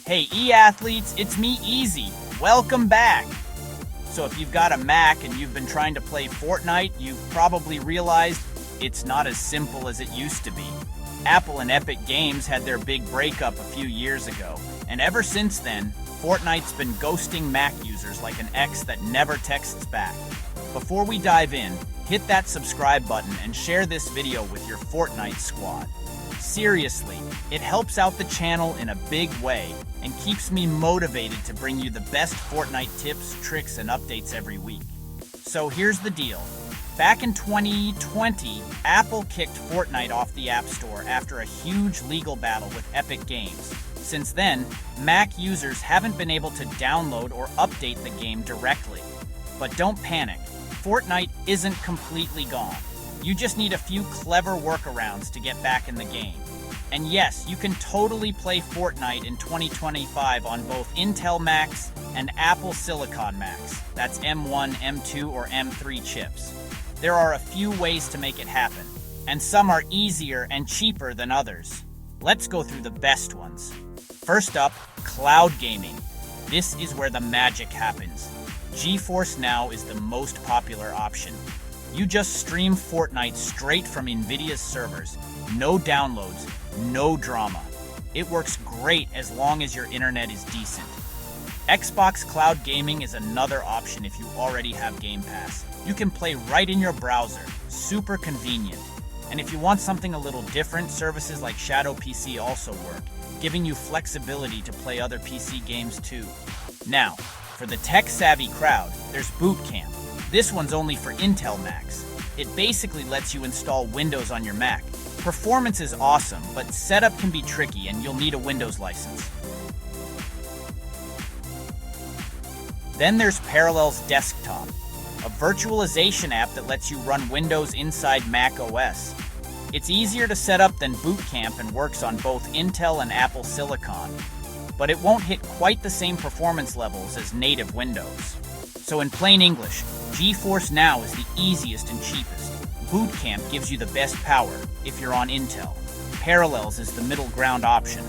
Hey e-athletes, it's me Easy. Welcome back. So if you've got a Mac and you've been trying to play Fortnite, you've probably realized it's not as simple as it used to be. Apple and Epic Games had their big breakup a few years ago, and ever since then, Fortnite's been ghosting Mac users like an ex that never texts back. Before we dive in, hit that subscribe button and share this video with your Fortnite squad. Seriously, it helps out the channel in a big way and keeps me motivated to bring you the best Fortnite tips, tricks, and updates every week. So here's the deal. Back in 2020, Apple kicked Fortnite off the App Store after a huge legal battle with Epic Games. Since then, Mac users haven't been able to download or update the game directly. But don't panic, Fortnite isn't completely gone. You just need a few clever workarounds to get back in the game. And yes, you can totally play Fortnite in 2025 on both Intel Macs and Apple Silicon Macs. That's M1, M2, or M3 chips. There are a few ways to make it happen, and some are easier and cheaper than others. Let's go through the best ones. First up, cloud gaming. This is where the magic happens. GeForce Now is the most popular option. You just stream Fortnite straight from Nvidia's servers. No downloads, no drama. It works great as long as your internet is decent. Xbox Cloud Gaming is another option if you already have Game Pass. You can play right in your browser, super convenient. And if you want something a little different, services like Shadow PC also work, giving you flexibility to play other PC games too. Now, for the tech-savvy crowd, there's Boot Camp. This one's only for Intel Macs. It basically lets you install Windows on your Mac. Performance is awesome, but setup can be tricky and you'll need a Windows license. Then there's Parallels Desktop, a virtualization app that lets you run Windows inside Mac OS. It's easier to set up than Boot Camp and works on both Intel and Apple Silicon, but it won't hit quite the same performance levels as native Windows. So in plain English, GeForce Now is the easiest and cheapest. Boot Camp gives you the best power if you're on Intel. Parallels is the middle ground option.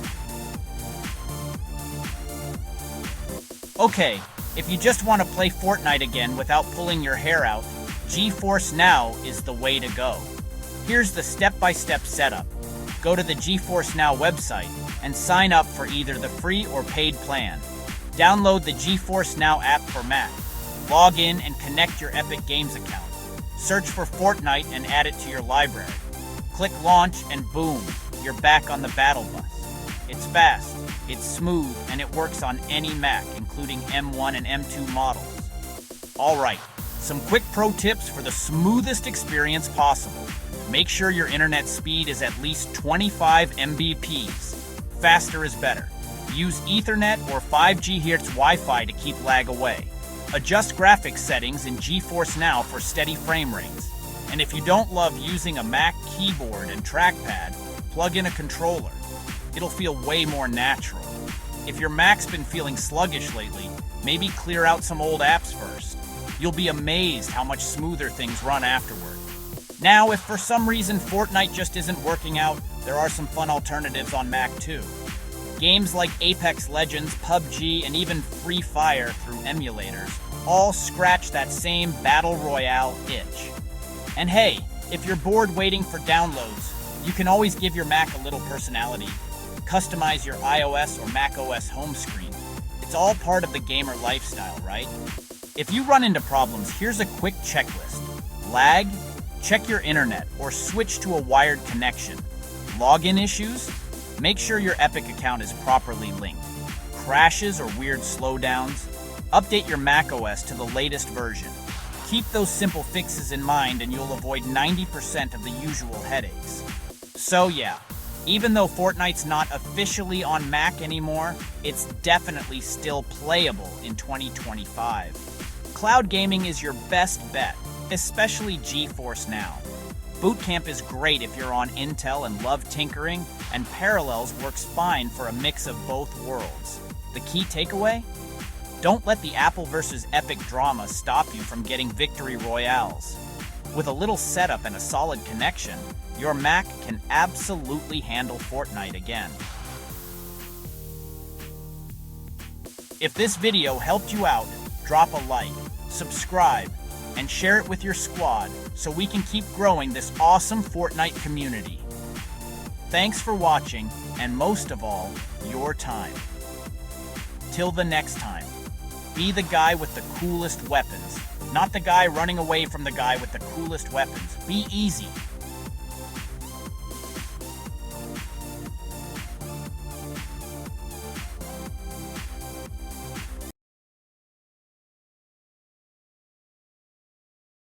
Okay, if you just want to play Fortnite again without pulling your hair out, GeForce Now is the way to go. Here's the step-by-step setup. Go to the GeForce Now website and sign up for either the free or paid plan. Download the GeForce Now app for Mac. Log in and connect your Epic Games account. Search for Fortnite and add it to your library. Click launch and boom, you're back on the battle bus. It's fast, it's smooth, and it works on any Mac, including M1 and M2 models. Alright, some quick pro tips for the smoothest experience possible. Make sure your internet speed is at least 25 Mbps. Faster is better. Use Ethernet or 5 GHz Wi-Fi to keep lag away. Adjust graphics settings in GeForce Now for steady frame rates. And if you don't love using a Mac keyboard and trackpad, plug in a controller. It'll feel way more natural. If your Mac's been feeling sluggish lately, maybe clear out some old apps first. You'll be amazed how much smoother things run afterward. Now, if for some reason Fortnite just isn't working out, there are some fun alternatives on Mac too. Games like Apex Legends, PUBG, and even Free Fire through emulators all scratch that same Battle Royale itch. And hey, if you're bored waiting for downloads, you can always give your Mac a little personality. Customize your iOS or macOS home screen. It's all part of the gamer lifestyle, right? If you run into problems, here's a quick checklist. Lag? Check your internet or switch to a wired connection. Login issues? Make sure your Epic account is properly linked. Crashes or weird slowdowns? Update your macOS to the latest version. Keep those simple fixes in mind and you'll avoid 90% of the usual headaches. So yeah, even though Fortnite's not officially on Mac anymore, it's definitely still playable in 2025. Cloud gaming is your best bet, especially GeForce Now. Boot Camp is great if you're on Intel and love tinkering, and Parallels works fine for a mix of both worlds. The key takeaway? Don't let the Apple versus Epic drama stop you from getting victory royales. With a little setup and a solid connection, your Mac can absolutely handle Fortnite again. If this video helped you out, drop a like, subscribe, and share it with your squad so we can keep growing this awesome Fortnite community. Thanks for watching, and most of all, your time. Till the next time, be the guy with the coolest weapons, not the guy running away from the guy with the coolest weapons. Be easy.